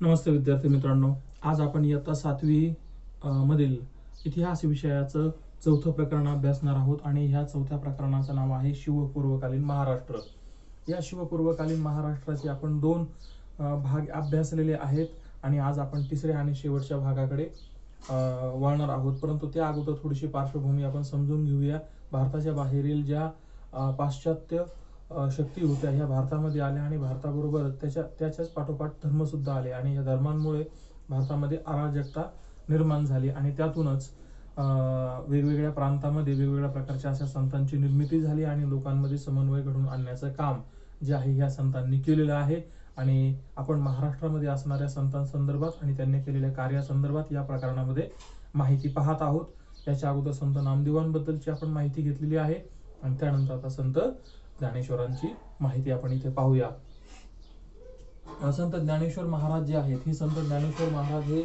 नमस्ते विद्यार्थी मित्रांनो, आज आपण इयत्ता 7वी मधील इतिहास विषयाचं चौथं प्रकरण अभ्यासणार आहोत आणि ह्या चौथ्या प्रकरणाचं नाव आहे शिवपूर्वकालीन महाराष्ट्र. या शिवपूर्वकालीन महाराष्ट्राचे आपण दोन भाग अभ्यासलेले आहेत आणि आज आपण तिसऱ्या आणि शेवटच्या भागाकडे वळणार आहोत. परंतु त्या अगोदर थोडीशी पार्श्वभूमी आपण समजून घेऊया. भारताच्या बाहेरील ज्या पाश्चात्य शक्ती होत्या ह्या भारतामध्ये आल्या आणि भारताबरोबर त्याच्याच पाठोपाठ धर्म सुद्धा आले आणि या धर्मांमुळे भारतामध्ये अराजकता निर्माण झाली आणि त्यातूनच वेगवेगळ्या प्रांतामध्ये वेगवेगळ्या प्रकारच्या अशा संतांची निर्मिती झाली आणि लोकांमध्ये समन्वय घडवून आणण्याचं काम जे आहे ह्या संतांनी केलेलं आहे. आणि आपण महाराष्ट्रामध्ये असणाऱ्या संतांसंदर्भात आणि त्यांनी केलेल्या कार्यासंदर्भात या प्रकरणामध्ये माहिती पाहत आहोत. याच्या अगोदर संत नामदेवांबद्दलची आपण माहिती घेतलेली आहे आणि त्यानंतर आता संत ज्ञानेश्वरांची माहिती आपण इथे पाहूया. संत ज्ञानेश्वर महाराज जे आहेत, हे संत ज्ञानेश्वर महाराज हे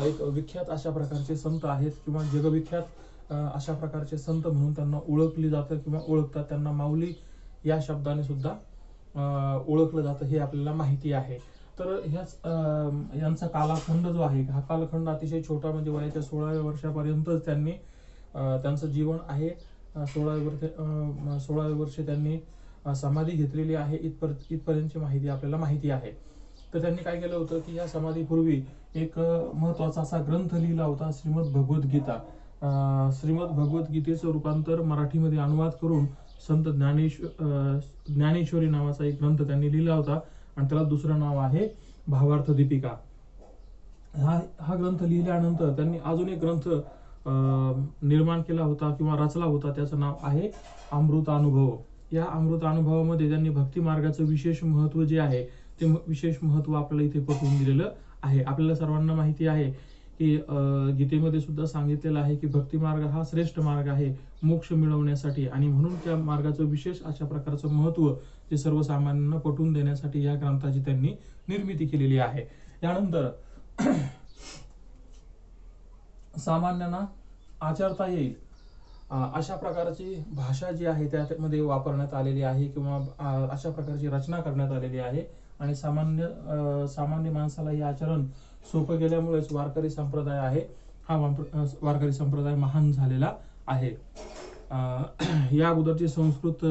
एक विख्यात अशा प्रकारचे संत आहेत किंवा जगविख्यात अशा प्रकारचे संत म्हणून त्यांना ओळखली जातं किंवा ओळखतात. त्यांना माऊली या शब्दाने सुद्धा ओळखलं जातं हे आपल्याला माहिती आहे. तर ह्याच यांचा कालखंड जो आहे हा कालखंड अतिशय छोटा, म्हणजे वयाच्या 16व्या वर्षापर्यंतच त्यांनी त्यांचं जीवन आहे. 16व्या वर्षी त्यांनी समाधी घेतलेली आहे. इथपर्यंतची माहिती आपल्याला माहिती आहे. तर त्यांनी काय केलं होतं की या समाधीपूर्वी एक महत्वाचा असा ग्रंथ लिहिला होता, श्रीमद भगवद्गीता. श्रीमद भगवद्गीतेचं रूपांतर मराठीमध्ये अनुवाद करून संत ज्ञानेश्वरी नावाचा एक ग्रंथ त्यांनी लिहिला होता आणि त्याला दुसरं नाव आहे भावार्थ दीपिका. हा ग्रंथ लिहिल्यानंतर त्यांनी अजून एक ग्रंथ निर्माण केला होता किंवा रचला होता, त्याचं नाव आहे अमृतानुभव. या अमृतानुभवामध्ये त्यांनी भक्ती मार्गाचं विशेष महत्व जे आहे ते विशेष महत्व आपल्याला इथे पटवून दिलेलं आहे. आपल्याला सर्वांना माहिती आहे की गीतेमध्ये सुद्धा सांगितलेलं आहे की भक्ती मार्ग हा श्रेष्ठ मार्ग आहे मोक्ष मिळवण्यासाठी, आणि म्हणून त्या मार्गाचं विशेष अशा प्रकारचं महत्व जे सर्वसामान्यांना पटवून देण्यासाठी या ग्रंथाची त्यांनी निर्मिती केलेली आहे. यानंतर सामान्यांना आचरता येईल अशा प्रकारची भाषा जी आहे त्यामध्ये वापरण्यात आलेली आहे किंवा अशा प्रकारची रचना करण्यात आलेली आहे आणि सामान्य माणसाला हे आचरण सोपं गेल्यामुळेच वारकरी संप्रदाय आहे हा वारकरी संप्रदाय महान झालेला आहे. या अगोदरची संस्कृत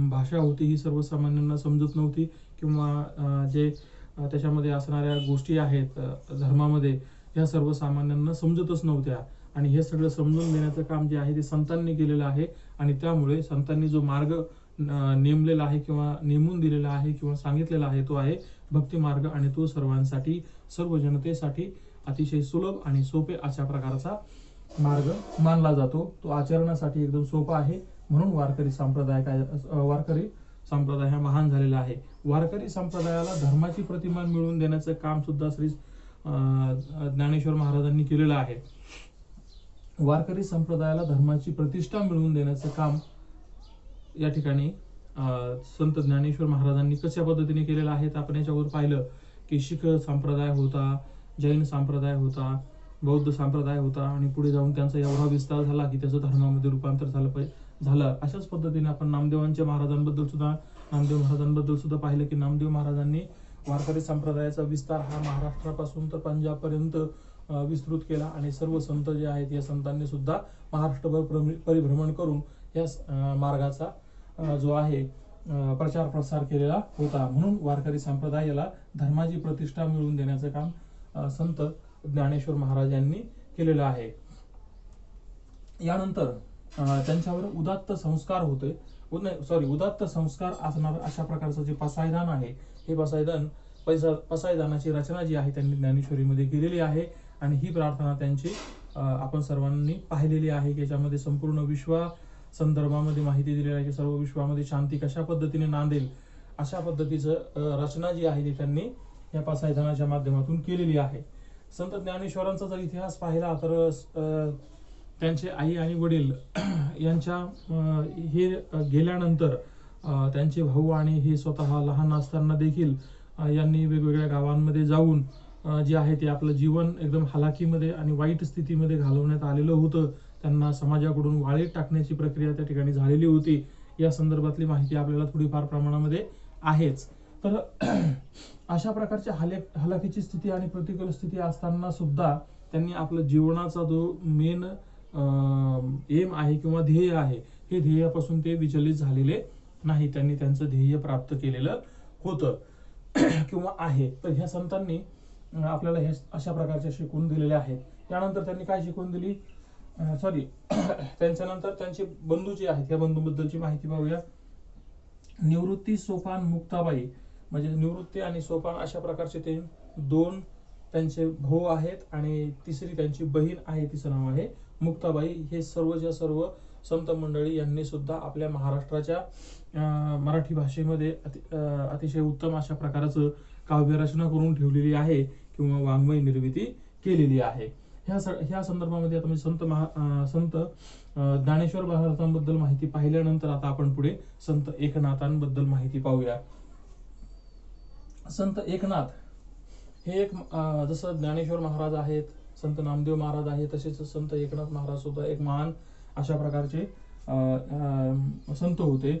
भाषा होती ही सर्वसामान्यांना समजत नव्हती किंवा जे त्याच्यामध्ये असणाऱ्या गोष्टी आहेत धर्मामध्ये ह्या सर्वसामान्यांना समजतच नव्हत्या आणि हे सगळं समजून देण्याचं काम जे आहे ते संतांनी केलेलं आहे. आणि त्यामुळे संतांनी जो मार्ग नेमलेला आहे किंवा नेमून दिलेला आहे किंवा सांगितलेला आहे तो आहे भक्ती मार्ग, आणि तो सर्वांसाठी सर्व जनतेसाठी अतिशय सुलभ आणि सोपे अशा प्रकारचा मार्ग मानला जातो. तो आचरणासाठी एकदम सोपा आहे, म्हणून वारकरी संप्रदाय हा महान झालेला आहे. वारकरी संप्रदायाला धर्माची प्रतिमा मिळवून देण्याचं काम सुद्धा श्री ज्ञानेश्वर महाराजांनी केलेलं आहे. वारकरी संप्रदायाला धर्माची प्रतिष्ठा मिळवून देण्याचं काम या ठिकाणी संत ज्ञानेश्वर महाराजांनी कशा पद्धतीने केलेलं आहे तर आपण याच्यावर पाहिलं की शीख संप्रदाय होता, जैन संप्रदाय होता, बौद्ध संप्रदाय होता आणि पुढे जाऊन त्यांचा एवढा विस्तार झाला की त्याचं धर्मामध्ये रूपांतर झालं. अशाच पद्धतीने आपण नामदेव महाराजांबद्दल सुद्धा पाहिलं की नामदेव महाराजांनी वारकरी संप्रदायाचा विस्तार हा महाराष्ट्रापासून तर पंजाब पर्यंत विस्तृत केला आणि सर्व संत जे आहेत या संतांनी सुद्धा महाराष्ट्रभर परिभ्रमण करून या मार्गाचा जो आहे प्रचार प्रसार केलेला होता. म्हणून वारकरी संप्रदाय याला धर्माची प्रतिष्ठा मिळवून देण्याचं काम संत ज्ञानेश्वर महाराज यांनी केलेलं आहे. यानंतर त्यांच्यावर उदात्त संस्कार असणार अशा प्रकारचं जे पसायदान आहे हे पसायदानाची रचना जी आहे त्यांनी ज्ञानेश्वरीमध्ये केलेली आहे आणि ही प्रार्थना त्यांची आपण सर्वांनी पाहिलेली आहे की याच्यामध्ये संपूर्ण विश्वा संदर्भामध्ये माहिती दिलेली आहे की सर्व विश्वामध्ये शांती कशा पद्धतीने नांदेल अशा पद्धतीचं रचना जी आहे ती त्यांनी या पसायदानाच्या माध्यमातून केलेली आहे. संत ज्ञानेश्वरांचा जर इतिहास पाहिला तर त्यांचे आई आणि वडील यांच्या हे गेल्यानंतर त्यांचे भाऊ आणि हे स्वतः लहान असताना देखील यांनी वेगवेगळ्या गावांमध्ये जाऊन जे आहे ते आपलं जीवन एकदम हलाखीमध्ये आणि वाईट स्थितीमध्ये घालवण्यात आलेलं होतं. त्यांना समाजाकडून वाळीत टाकण्याची प्रक्रिया त्या ठिकाणी झालेली होती. या संदर्भातली माहिती आपल्याला थोडीफार प्रमाणामध्ये आहेच. तर अशा प्रकारच्या हलाखीची स्थिती आणि प्रतिकूल स्थिती असताना सुद्धा त्यांनी आपला जीवनाचा जो मेन एम आहे किंवा ध्येय आहे, हे ध्येयापासून ते विचलित झालेले नाही. त्यांनी त्यांचं ध्येय प्राप्त केलेलं होतं किंवा आहे. तर ह्या संतांनी आपल्याला हे अशा प्रकारचे शिकवून दिलेले आहेत. त्यानंतर त्यांनी काय शिकवून दिली, त्यांच्यानंतर त्यांचे बंधू जे आहेत, या बंधूबद्दलची माहिती पाहूया. निवृत्ती, सोपान, मुक्ताबाई, म्हणजे निवृत्ती आणि सोपान अशा प्रकारचे ते दोन त्यांचे भाऊ आहेत आणि तिसरी त्यांची बहीण आहे, तिचं नाव आहे मुक्ताबाई. हे सर्वच्या सर्व संत मंडळी यांनी सुद्धा आपल्या महाराष्ट्राच्या मराठी भाषेमध्ये अतिशय उत्तम अशा प्रकारचं काव्यरचना करून ठेवलेली आहे किंवा वाङ्मय निर्मिती केलेली आहे. ह्या संदर्भामध्ये आता संत ज्ञानेश्वर महाराजांबद्दल माहिती पाहिल्यानंतर आता आपण पुढे संत एकनाथांबद्दल माहिती पाहूया. संत एकनाथ हे एक जसं ज्ञानेश्वर महाराज आहेत, संत नामदेव महाराज आहेत, तसेच संत एकनाथ महाराज सुद्धा एक महान अशा प्रकारचे संत होते.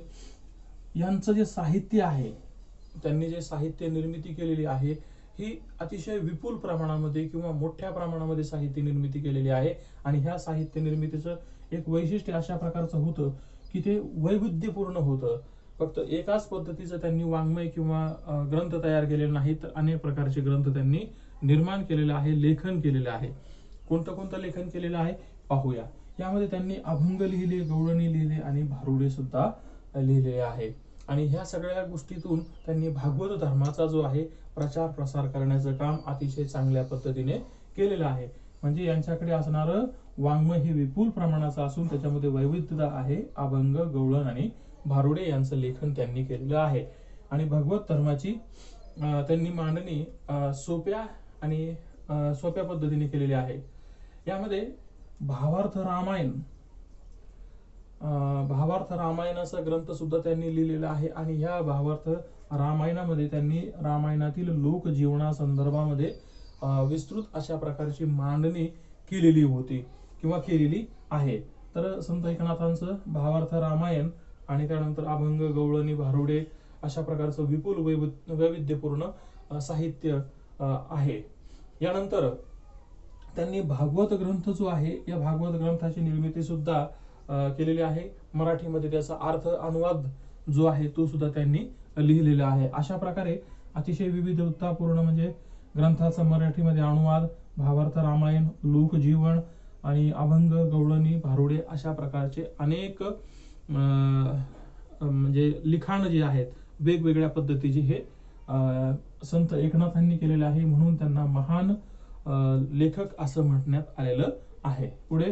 यांचं जे साहित्य आहे, त्यांनी जे साहित्य निर्मिती केलेली आहे, ही अतिशय विपुल प्रमाणामध्ये किंवा मोठ्या प्रमाणामध्ये साहित्य निर्मिती केलेली आहे. आणि ह्या साहित्य निर्मितीचं एक वैशिष्ट्य अशा प्रकारचं होतं की ते वैविध्यपूर्ण होतं. फक्त एकाच पद्धतीचं त्यांनी वाङ्मय किंवा ग्रंथ तयार केलेले नाहीत, तर अनेक प्रकारचे ग्रंथ त्यांनी निर्माण केलेले आहे, लेखन केलेले आहे. कोणतं लेखन केलेलं आहे पाहूया. यामध्ये त्यांनी अभंग लिहिले, गवळणी लिहिले आणि भारुडे सुद्धा लिहिले आहे. आणि ह्या सगळ्या गोष्टीतून त्यांनी भागवत धर्माचा जो आहे प्रचार प्रसार करण्याचं काम अतिशय चांगल्या पद्धतीने केलेलं आहे. म्हणजे यांच्याकडे असणारं वाङ्मय हे विपुल प्रमाणाचं असून त्याच्यामध्ये वैविध्यता आहे. अभंग, गवळण आणि भारुडे यांचं लेखन त्यांनी केलेलं आहे. आणि भगवत धर्माची त्यांनी मांडणी सोप्या पद्धतीने केलेली आहे. यामध्ये भावार्थ रामायणाचा ग्रंथ सुद्धा त्यांनी लिहिलेला आहे. आणि ह्या भावार्थ रामायणामध्ये त्यांनी रामायणातील लोकजीवनासंदर्भामध्ये विस्तृत अशा प्रकारची मांडणी केलेली होती किंवा केलेली आहे. तर संत एकनाथांचं भावार्थ रामायण आणि त्यानंतर अभंग, गवळणी, भारुडे अशा प्रकारचं विपुल वैविध्यपूर्ण साहित्य आहे. यानंतर त्यांनी भागवत ग्रंथ जो आहे, या भागवत ग्रंथाची निर्मिती सुद्धा केलेली आहे. मराठीमध्ये त्याचा अर्थ अनुवाद जो आहे तो सुद्धा त्यांनी लिहिलेला आहे. अशा प्रकारे अतिशय विविधतापूर्ण म्हणजे ग्रंथाचा मराठीमध्ये अनुवाद, भावार्थ रामायण, लोकजीवन आणि अभंग, गवळणी, भारुडे अशा प्रकारचे अनेक म्हणजे लिखाण जे आहेत वेगवेगळ्या पद्धतीचे हे संत एकनाथांनी केलेले आहे. म्हणून त्यांना महान लेखक असं म्हणण्यात आलेलं आहे. पुढे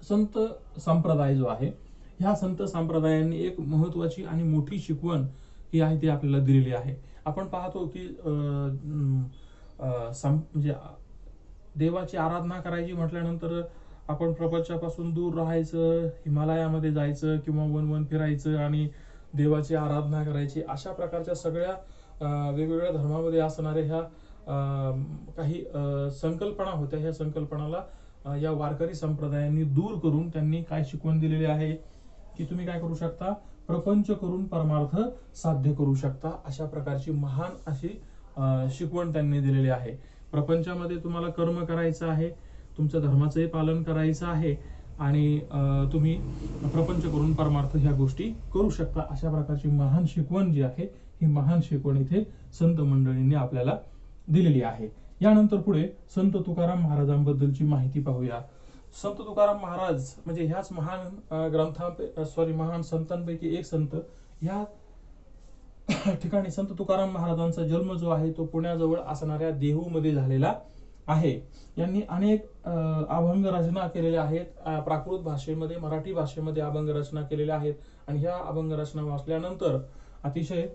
संत संप्रदाय जो आहे, ह्या संत संप्रदायांनी एक महत्वाची आणि मोठी शिकवण ही आहे ती आपल्याला दिलेली आहे. आपण पाहतो की म्हणजे देवाची आराधना करायची म्हटल्यानंतर आपण प्रपंचापासून दूर राहायचं, हिमालयामध्ये जायचं किंवा वन फिरायचं आणि देवाची आराधना करायची, अशा प्रकारच्या सगळ्या वेगवेगळ्या धर्मामध्ये असणाऱ्या ह्या काही संकल्पना होत्या. ह्या संकल्पनाला या वारकरी संप्रदायांनी दूर करून त्यांनी काय शिकवण दिलेली आहे की तुम्ही काय करू शकता, प्रपंच करून परमार्थ साध्य करू शकता. अशा प्रकारची महान अशी शिकवण त्यांनी दिलेली आहे. प्रपंचामध्ये तुम्हाला कर्म करायचं आहे, तुमच्या धर्माचंही पालन करायचं आहे आणि तुम्ही प्रपंच करून परमार्थ ह्या गोष्टी करू शकता. अशा प्रकारची महान शिकवण जी आहे, ही महान शिकवण इथे संत मंडळींनी आपल्याला दिलेली आहे. यानंतर पुढे संत तुकाराम महाराजांबद्दलची माहिती पाहूया. संत तुकाराम महाराज म्हणजे ह्याच महान संतांपैकी एक संत. ह्या ठिकाणी संत तुकाराम महाराजांचा जन्म जो आहे तो पुण्याजवळ असणाऱ्या देहूमध्ये झालेला आहे. यांनी अनेक अभंग रचना केलेल्या आहेत. प्राकृत भाषेमध्ये, मराठी भाषेमध्ये अभंग रचना केलेल्या आहेत. आणि ह्या अभंग रचना वाचल्यानंतर अतिशय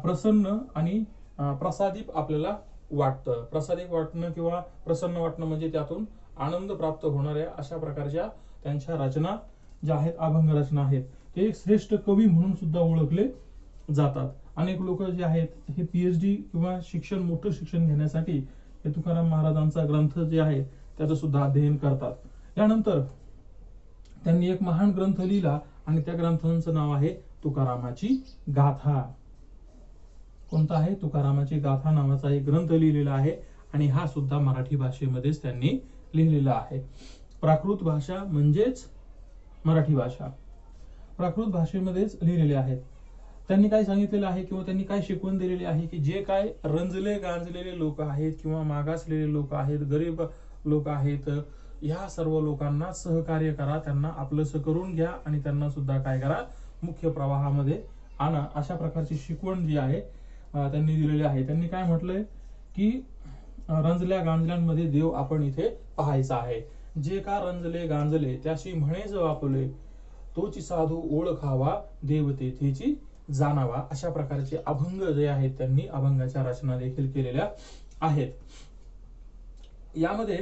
प्रसन्न आणि प्रसादित आपल्याला वाटतं. प्रसादित वाटणं किंवा प्रसन्न वाटणं म्हणजे त्यातून आनंद प्राप्त होणाऱ्या अशा प्रकारच्या त्यांच्या रचना ज्या आहेत, अभंग रचना आहेत, ते एक श्रेष्ठ कवी म्हणून सुद्धा ओळखले जातात. अनेक लोक जे आहेत हे PhD किंवा मोठं शिक्षण घेण्यासाठी हे तुकाराम महाराजांचा ग्रंथ जे आहे त्याचं सुद्धा अध्ययन करतात. यानंतर त्यांनी एक महान ग्रंथ लिहिला आणि त्या ग्रंथाचं नाव आहे तुकारामाची गाथा. कोणता आहे? तुकारामाची गाथा नावाचा एक ग्रंथ लिहिलेला आहे आणि हा सुद्धा मराठी भाषेमध्येच त्यांनी लिहिलेला आहे. प्राकृत भाषा म्हणजेच मराठी भाषा, प्राकृत भाषेमध्येच लिहिलेले आहेत. त्यांनी काय सांगितलेलं आहे किंवा त्यांनी काय शिकवण दिलेली आहे की जे काय रंजले गांजलेले लोक आहेत किंवा मागासलेले लोक आहेत, गरीब लोक आहेत, ह्या सर्व लोकांना सहकार्य करा, त्यांना आपलंसं करून घ्या आणि त्यांना सुद्धा काय करा? मुख्य प्रवाहामध्ये आणा. अशा प्रकारची शिकवण जी आहे त्यांनी दिलेली आहे. त्यांनी काय म्हटलंय की रंजल्या गांजल्यांमध्ये देव आपण इथे पाहायचा आहे. जे का रंजले गांजले त्याशी म्हणेच वापले, तोची साधू ओळखावा देव तेथेची जाणावा. अशा प्रकारचे अभंग जे आहेत त्यांनी अभंगाच्या रचना देखील केलेल्या आहेत. यामध्ये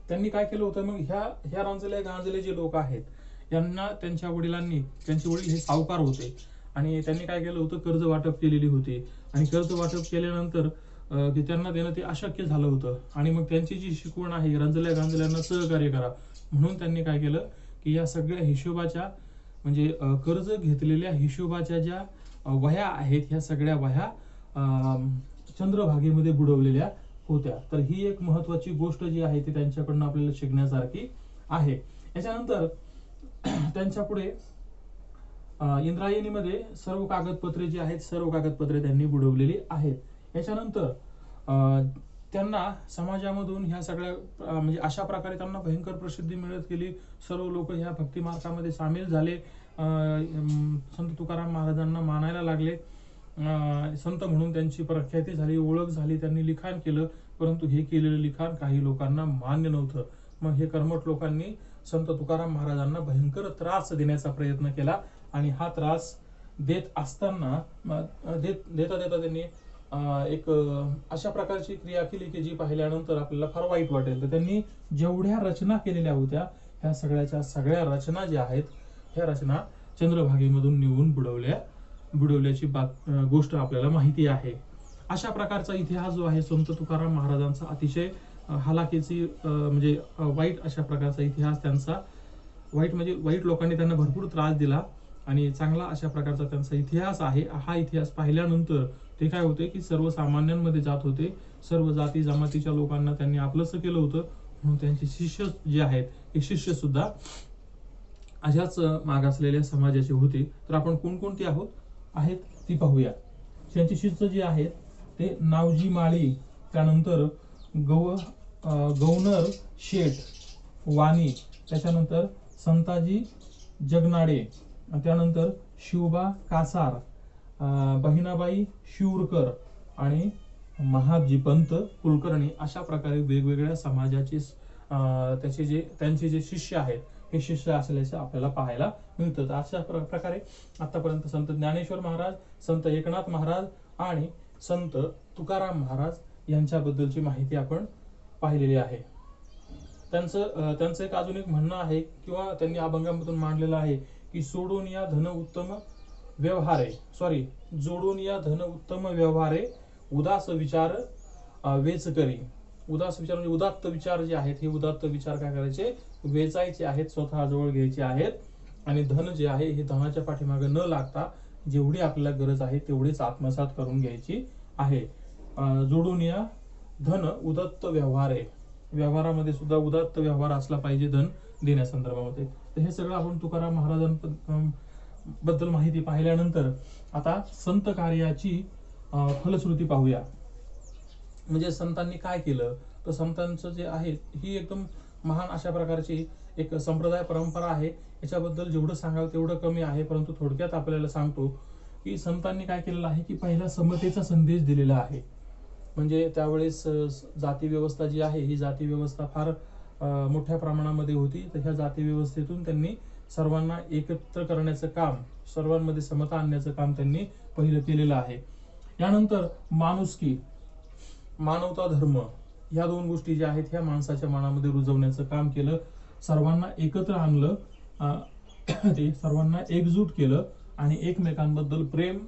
त्यांनी काय केलं होतं? मग ह्या रंजले गांजले जे लोक आहेत यांना त्यांच्या वडिलांनी, त्यांचे वडील हे सावकार होते आणि त्यांनी काय केलं होतं? कर्ज वाटप केलेली होती आणि कर्ज वाटप केल्यानंतर त्यांना देणं ते अशक्य झालं होतं आणि मग त्यांची जी शिकवण आहे रंजल्या गांजल्यांना सहकार्य करा, म्हणून त्यांनी काय केलं की या सगळ्या हिशोबाच्या म्हणजे कर्ज घेतलेल्या हिशोबाच्या ज्या वह्या आहेत ह्या सगळ्या वह्या चंद्रभागेमध्ये बुडवलेल्या होत्या. तर ही एक महत्वाची गोष्ट जी आहे ती त्यांच्याकडून आपल्याला शिकण्यासारखी आहे. याच्यानंतर त्यांच्या पुढे इंद्रायणीमध्ये सर्व कागदपत्रे जी आहेत सर्व कागदपत्रे त्यांनी बुडवलेली आहेत. याच्यानंतर त्यांना समाजामधून ह्या सगळ्या म्हणजे अशा प्रकारे त्यांना भयंकर प्रसिद्धी मिळत गेली. सर्व लोक ह्या भक्ती मार्गामध्ये सामील झाले. संत तुकाराम महाराजांना मानायला लागले. संत म्हणून त्यांची प्रख्याती झाली, ओळख झाली. त्यांनी लिखाण केलं, परंतु हे केलेलं लिखाण काही लोकांना मान्य नव्हतं. मग हे कर्मठ लोकांनी संत तुकाराम महाराजांना भयंकर त्रास देण्याचा प्रयत्न केला आणि हा त्रास देत असताना देता त्यांनी एक अशा प्रकारची क्रिया केली की जी पाहिल्यानंतर आपल्याला फार वाईट वाटेल. तर त्यांनी जेवढ्या रचना केलेल्या होत्या ह्या सगळ्या रचना ज्या आहेत ह्या रचना चंद्रभागेमधून निवून बुडवल्याची गोष्ट आपल्याला माहिती आहे. अशा प्रकारचा इतिहास जो आहे संत तुकाराम महाराजांचा अतिशय हलाखीची म्हणजे वाईट अशा प्रकारचा इतिहास त्यांचा. वाईट लोकांनी त्यांना भरपूर त्रास दिला आणि चांगला अशा प्रकारचा त्यांचा इतिहास आहे. हा इतिहास पाहिल्यानंतर ते काय होते की सर्वसामान्यांमध्ये जात होते. सर्व जाती जमातीच्या लोकांना त्यांनी आपलंसं केलं होतं, म्हणून त्यांचे शिष्य जे आहेत हे शिष्य सुद्धा अशाच मागासलेल्या समाजाचे होते. तर आपण कोणकोणती आहेत ती पाहूया. त्यांची शिष्य जी आहेत ते नावजी माळी, त्यानंतर गौनर शेठ वाणी, त्याच्यानंतर संताजी जगनाडे, त्यानंतर शिवबा कासार, बहिणाबाई शिवरकर आणि महाजी पंत कुलकर्णी. अशा प्रकारे वेगवेगळ्या समाजाचे त्यांचे जे शिष्य आहेत हे शिष्य असल्याचे आपल्याला पाहायला मिळतं. अशा प्रकारे आतापर्यंत संत ज्ञानेश्वर महाराज, संत एकनाथ महाराज आणि संत तुकाराम महाराज यांच्याबद्दलची माहिती आपण पाहिलेली आहे. त्यांचं एक अजून एक म्हणणं आहे किंवा त्यांनी अभंगामधून मांडलेलं आहे की जोडून या धन उत्तम व्यवहारे उदास विचार वेच करी. उदास विचार म्हणजे उदात्त विचार जे आहेत हे उदात्त विचार काय करायचे? वेचायचे आहेत, स्वतःजवळ घ्यायचे आहेत. आणि धन जे आहे हे धनाच्या पाठीमागे न लागता जेवढी आपल्याला गरज आहे तेवढीच आत्मसात करून घ्यायची आहे. जोडून या धन उदत्त व्यवहारे, व्यवहारामध्ये सुद्धा उदात्त व्यवहार असला पाहिजे धन देण्यासंदर्भामध्ये. तर हे सगळं आपण तुकाराम महाराजांबद्दल माहिती पाहिल्यानंतर आता संत कार्याची फलश्रुती पाहूया. म्हणजे संतांनी काय केलं? तर संतांचं जे आहे ही एकदम महान अशा प्रकारची एक संप्रदाय परंपरा आहे. याच्याबद्दल जेवढं सांगावं तेवढं कमी आहे, परंतु थोडक्यात आपल्याला सांगतो की संतांनी काय केलेलं आहे की पहिला समतेचा संदेश दिलेला आहे. म्हणजे त्यावेळेस जाती व्यवस्था जी आहे ही जाती व्यवस्था फार मोठ्या प्रमाणामध्ये होती. तर ह्या जाती व्यवस्थेतून त्यांनी सर्वांना एकत्र करण्याचं काम, सर्वांमध्ये समता आणण्याचं काम त्यांनी पहिलं केलेलं आहे. यानंतर माणुसकी, मानवता धर्म ह्या दोन गोष्टी ज्या आहेत ह्या माणसाच्या मनामध्ये रुजवण्याचं काम केलं. सर्वांना एकत्र आणलं, ते सर्वांना एकजूट केलं आणि एकमेकांबद्दल प्रेम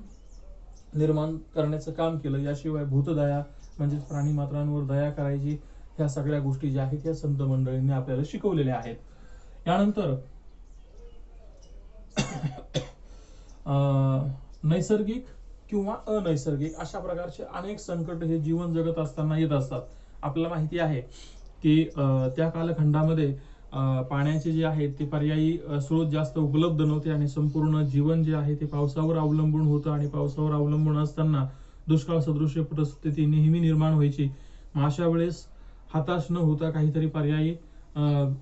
निर्माण करण्याचं काम केलं. याशिवाय भूतदया म्हणजेच प्राणी मात्रांवर दया करायची, ह्या सगळ्या गोष्टी ज्या आहेत या संत मंडळींनी आपल्याला शिकवलेल्या आहेत. यानंतर नैसर्गिक किंवा अनैसर्गिक अशा प्रकारचे अनेक संकट हे जीवन जगत असताना येत असतात. आपल्याला माहिती आहे की त्या कालखंडामध्ये पाण्याचे जे आहेत ते पर्यायी स्रोत जास्त उपलब्ध नव्हते आणि संपूर्ण जीवन जे आहे ते पावसावर अवलंबून होतं आणि पावसावर अवलंबून असताना दुष्काळ सदृश परिस्थिती नेहमी निर्माण व्हायची. मग अशा वेळेस हताश न होता काहीतरी पर्यायी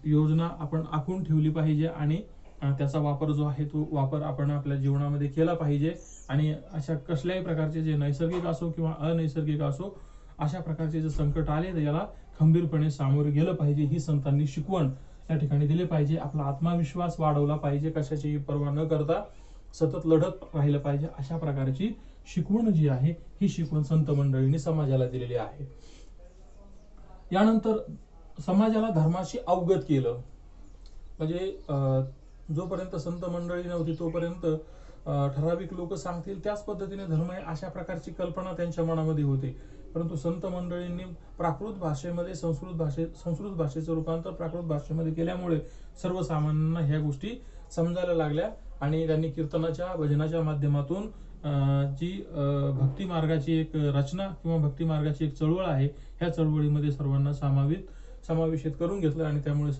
योजना आपण आखून ठेवली पाहिजे आणि त्याचा वापर जो आहे तो वापर आपण आपल्या जीवनामध्ये केला पाहिजे. आणि अशा कसल्याही प्रकारचे जे नैसर्गिक असो किंवा अनैसर्गिक असो अशा प्रकारचे जे संकट आले तर याला खंबीरपणे सामोरे गेलं पाहिजे. ही संतांनी शिकवण या ठिकाणी दिली पाहिजे. आपला आत्मविश्वास वाढवला पाहिजे. कशाची पर्वा न करता सतत लढत राहिलं पाहिजे. अशा प्रकारची शिकवण जी आहे ही शिकवण संत मंडळींनी समाजाला दिलेली आहे. यानंतर समाजाला धर्माशी अवगत केलं. म्हणजे जोपर्यंत संत मंडळी नव्हती तोपर्यंत ठराविक लोक सांगतील त्याच पद्धतीने धर्म आहे अशा प्रकारची कल्पना त्यांच्या मनामध्ये होती. परंतु संत मंडळींनी प्राकृत भाषेमध्ये संस्कृत भाषेचं रूपांतर प्राकृत भाषेमध्ये केल्यामुळे सर्वसामान्यांना ह्या गोष्टी समजायला लागल्या आणि त्यांनी कीर्तनाच्या भजनाच्या माध्यमातून जी भक्ती मार्गाची एक रचना किंवा भक्ती मार्गाची एक चळवळ आहे ह्या चळवळीमध्ये सर्वांना समावेशित करून घेतलं आणि त्यामुळे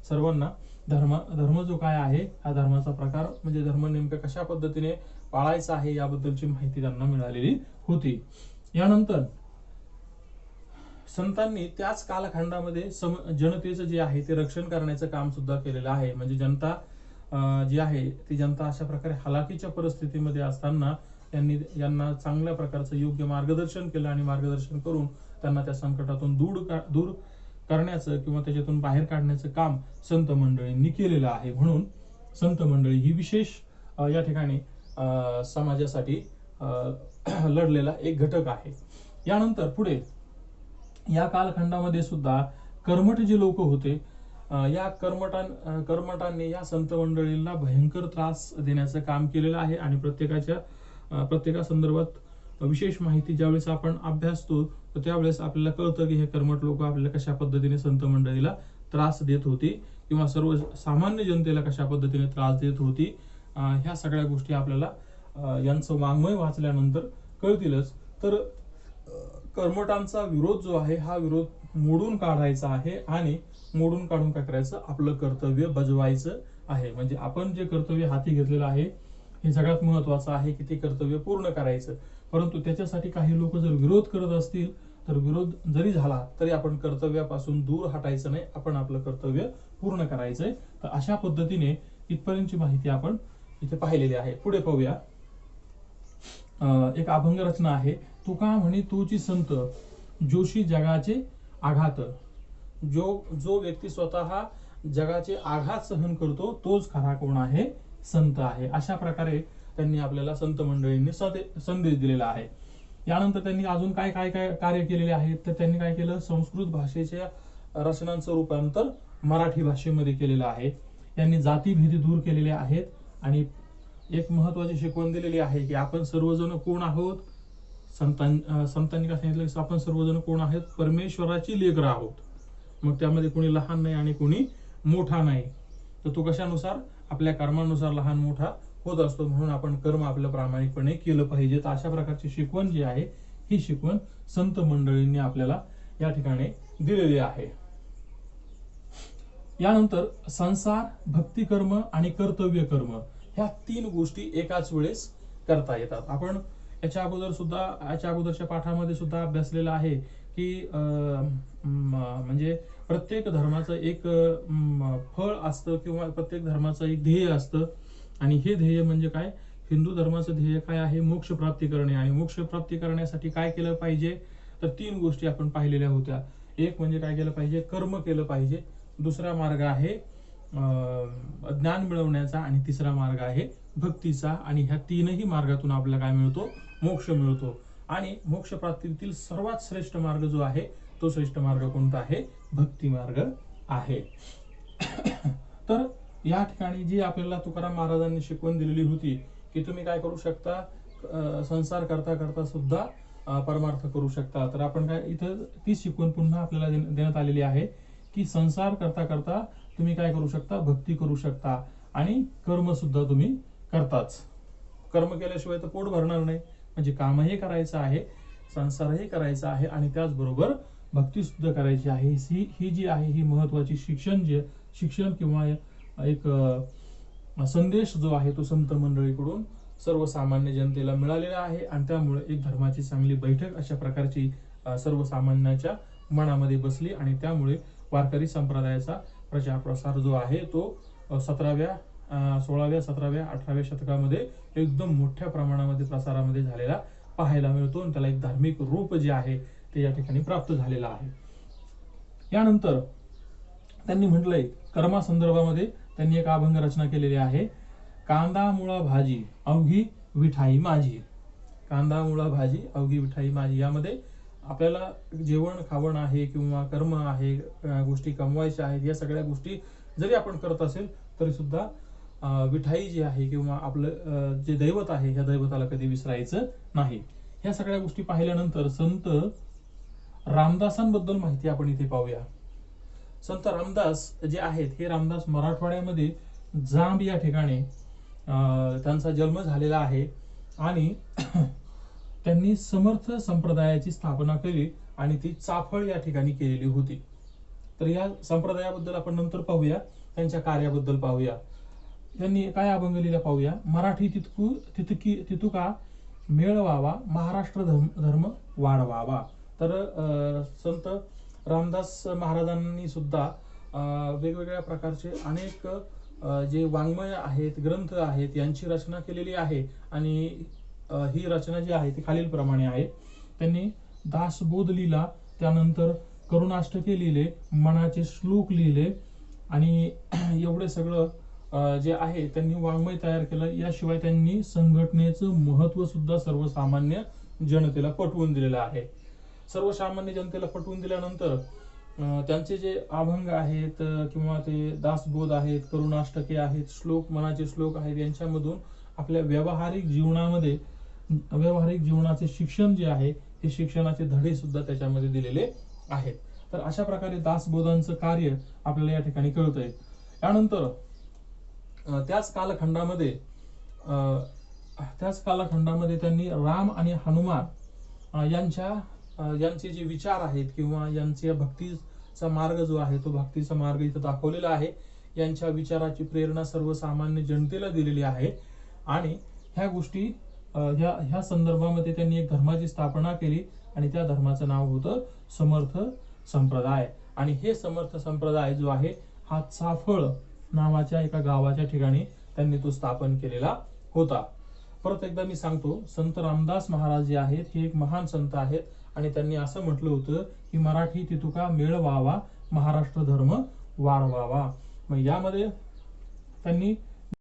सर्वांना धर्म जो काय आहे हा धर्माचा प्रकार म्हणजे धर्म नेमका कशा पद्धतीने पाळायचा आहे याबद्दलची माहिती त्यांना मिळालेली होती. यानंतर संतांनी त्याच कालखंडामध्ये जनतेचं जे आहे ते रक्षण करण्याचं काम सुद्धा केलेलं आहे. म्हणजे जनता जी आहे ती जनता अशा प्रकारे हलाखीच्या परिस्थितीमध्ये असताना यांना चांगल्या प्रकारचं योग्य मार्गदर्शन केलं आणि मार्गदर्शन करून त्यांना त्या संकटातून दूर करण्याचं किंवा त्याच्यातून बाहेर काढण्याचं काम संत मंडळींनी केलेलं आहे. म्हणून संत मंडळी ही विशेष या ठिकाणी समाजासाठी लढलेला एक घटक आहे. यानंतर पुढे या कालखंडामध्ये सुद्धा कर्मठ जे लोक होते या कर्मठांनी या संत मंडळींना भयंकर त्रास देण्याचं काम केलेलं आहे आणि प्रत्येका संदर्भात विशेष माहिती ज्यावेळेस आपण अभ्यासतो तर त्यावेळेस आपल्याला कळतं की हे कर्मठ लोक आपल्याला कशा पद्धतीने संत मंडळीला त्रास देत होती किंवा सर्व सामान्य जनतेला कशा पद्धतीने त्रास देत होती. ह्या सगळ्या गोष्टी आपल्याला यांचं वाङ्मय वाचल्यानंतर कळतीलच. तर कर्मठांचा विरोध जो आहे हा विरोध मोडून काढायचा आहे आणि मोडून काढून काय करायचं आपलं कर्तव्य बजवायचं आहे. म्हणजे आपण जे कर्तव्य हाती घेतलेलं आहे हे सगळ्यात महत्वाचं आहे की ते कर्तव्य पूर्ण करायचं. परंतु त्याच्यासाठी काही लोक जर विरोध करत असतील तर विरोध जरी झाला तरी आपण कर्तव्यापासून दूर हटायचं नाही. आपण आपलं कर्तव्य पूर्ण करायचंय. तर अशा पद्धतीने इथपर्यंतची माहिती आपण इथे पाहिलेली आहे. पुढे पाहूया. एक अभंग रचना आहे. तुका म्हणे तोची संत जोशी जगाचे आघात. जो व्यक्ती स्वतः जगाचे आघात सहन करतो तोच खरा कोण आहे संत आहे. अशा प्रकारे त्यांनी आपल्याला संत मंडळींनी संदेश दिलेला आहे. यानंतर त्यांनी अजून काय काय काय कार्य केलेले आहेत तर त्यांनी काय केलं संस्कृत भाषेच्या रचनांचं रूपांतर मराठी भाषेमध्ये केलेलं आहे. त्यांनी जातीभेदी दूर केलेले आहेत आणि एक महत्वाची शिकवण दिलेली आहे की आपण सर्वजण कोण आहोत. संतांनी काय सांगितलं की आपण सर्वजण कोण आहोत परमेश्वराची लेकरं आहोत. मग त्यामध्ये कोणी लहान नाही आणि कोणी मोठा नाही. तर तो कशानुसार आपल्या कर्मानुसार लहान मोठा होत असतो. म्हणून आपण कर्म आपलं प्रामाणिकपणे केलं पाहिजे. तर अशा प्रकारची शिकवण जी आहे ही शिकवण संत मंडळींनी आपल्याला या ठिकाणी दिलेली आहे. यानंतर संसार भक्ती कर्म आणि कर्तव्य कर्म ह्या तीन गोष्टी एकाच वेळेस करता येतात. आपण याच्या अगोदरच्या पाठामध्ये सुद्धा अभ्यासलेलं आहे की म्हणजे प्रत्येक धर्माचं एक फळ असतं किंवा प्रत्येक धर्माचं एक ध्येय असतं आणि हे ध्येय म्हणजे काय. हिंदू धर्माचं ध्येय काय आहे मोक्ष प्राप्ती करणे आणि मोक्ष प्राप्ती करण्यासाठी काय केलं पाहिजे तर तीन गोष्टी आपण पाहिलेल्या होत्या. एक म्हणजे काय केलं पाहिजे कर्म केलं पाहिजे. दुसरा मार्ग आहे ज्ञान मिळवण्याचा आणि तिसरा मार्ग आहे भक्तीचा. आणि ह्या तीनही मार्गातून आपल्याला काय मिळतो मोक्ष मिळतो. आणि मोक्ष प्राप्तीतील सर्वात श्रेष्ठ मार्ग जो आहे तो श्रेष्ठ मार्ग कोणता आहे भक्ती मार्ग आहे. तर या ठिकाणी जी आपल्याला तुकाराम महाराजांनी शिकवण दिलेली होती की तुम्ही काय करू शकता संसार करता करता सुद्धा परमार्थ करू शकता. तर आपण काय इथं ती शिकवण पुन्हा आपल्याला देण्यात आलेली आहे की संसार करता करता तुम्ही काय करू शकता भक्ती करू शकता आणि कर्म सुद्धा तुम्ही करताच. कर्म केल्याशिवाय तर पोट भरणार नाही. म्हणजे कामही करायचं आहे, संसारही करायचा आहे आणि त्याचबरोबर भक्ती सुद्धा करायची आहे. ही जी आहे ही महत्वाची शिक्षण किंवा एक संदेश जो आहे तो संत मंडळीकडून सर्वसामान्य जनतेला मिळालेला आहे आणि त्यामुळे एक धर्माची चांगली बैठक अशा प्रकारची सर्वसामान्यांच्या मनामध्ये बसली आणि त्यामुळे वारकरी संप्रदायाचा प्रचार प्रसार जो आहे तो 16व्या 17व्या 18व्या शतकामध्ये एकदम मोठ्या प्रमाणामध्ये प्रसारामध्ये झालेला पाहायला मिळतो आणि त्याला एक धार्मिक रूप जे आहे ते या ठिकाणी प्राप्त झालेलं आहे. यानंतर त्यांनी म्हटलंय कर्मा संदर्भामध्ये त्यांनी एक अभंग रचना केलेली आहे. कांदा मुळा भाजी अवघी विठाई माझी. कांदा मुळा भाजी अवघी विठाई माझी. यामध्ये आपल्याला जेवण खावण आहे किंवा कर्म आहे, गोष्टी कमवायच्या आहेत, या सगळ्या गोष्टी जरी आपण करत असेल तरी सुद्धा विठाई जी आहे किंवा आपलं जे दैवत आहे ह्या दैवताला कधी विसरायचं नाही. ह्या सगळ्या गोष्टी पाहिल्यानंतर संत रामदासांबद्दल माहिती आपण इथे पाहूया. संत रामदास जे आहेत हे रामदास मराठवाड्यामध्ये जांब या ठिकाणी त्यांचा जन्म झालेला आहे आणि त्यांनी समर्थ संप्रदायाची स्थापना केली आणि ती चाफळ या ठिकाणी केलेली होती. तर या संप्रदायाबद्दल आपण नंतर पाहूया, त्यांच्या कार्याबद्दल पाहूया. त्यांनी काय अभंग लिहिला पाहूया. मराठी तितुका मेळवावा, महाराष्ट्र धर्म वाढवावा. तर संत रामदास महाराजांनी सुद्धा वेगवेगळ्या प्रकारचे अनेक जे वाङ्मय आहेत, ग्रंथ आहेत यांची रचना केलेली आहे आणि ही रचना जी आहे ती खालील प्रमाणे आहे. त्यांनी दासबोध लिहिला, त्यानंतर करुणाष्टके लिहिले, मनाचे श्लोक लिहिले आणि एवढे सगळं जे आहे त्यांनी वाङ्मय तयार केलं. याशिवाय त्यांनी संघटनेचं महत्व सुद्धा सर्वसामान्य जनतेला पटवून दिलेलं आहे. सर्वसामान्य जनतेला पटवून दिल्यानंतर त्यांचे जे अभंग आहेत किंवा ते दासबोध आहेत, करुणाष्टके आहेत, मनाचे श्लोक आहेत, यांच्यामधून आपल्या व्यावहारिक जीवनाचे शिक्षण जे आहे हे शिक्षणाचे धडे सुद्धा त्याच्यामध्ये दिलेले आहेत. तर अशा प्रकारे दासबोधांचं कार्य आपल्याला या ठिकाणी कळतंय. त्यानंतर त्याच कालखंडामध्ये त्यांनी राम आणि हनुमान यांचे जे विचार आहेत किंवा यांच्या भक्तीचा मार्ग जो आहे तो भक्तीचा मार्ग इथं दाखवलेला आहे. यांच्या विचाराची प्रेरणा सर्वसामान्य जनतेला दिलेली आहे आणि ह्या गोष्टी ह्या संदर्भामध्ये त्यांनी एक धर्माची स्थापना केली आणि त्या धर्माचं नाव होतं समर्थ संप्रदाय. आणि हे समर्थ संप्रदाय जो आहे हा चाफळ नावाच्या एका गावाच्या ठिकाणी त्यांनी तो स्थापन केलेला होता. परत एकदा मी सांगतो, संत रामदास महाराज जे आहेत हे एक महान संत आहेत आणि त्यांनी असं म्हटलं होतं की मराठी तितुका मेळ व्हावा, महाराष्ट्र धर्म वाढवावा. मग यामध्ये त्यांनी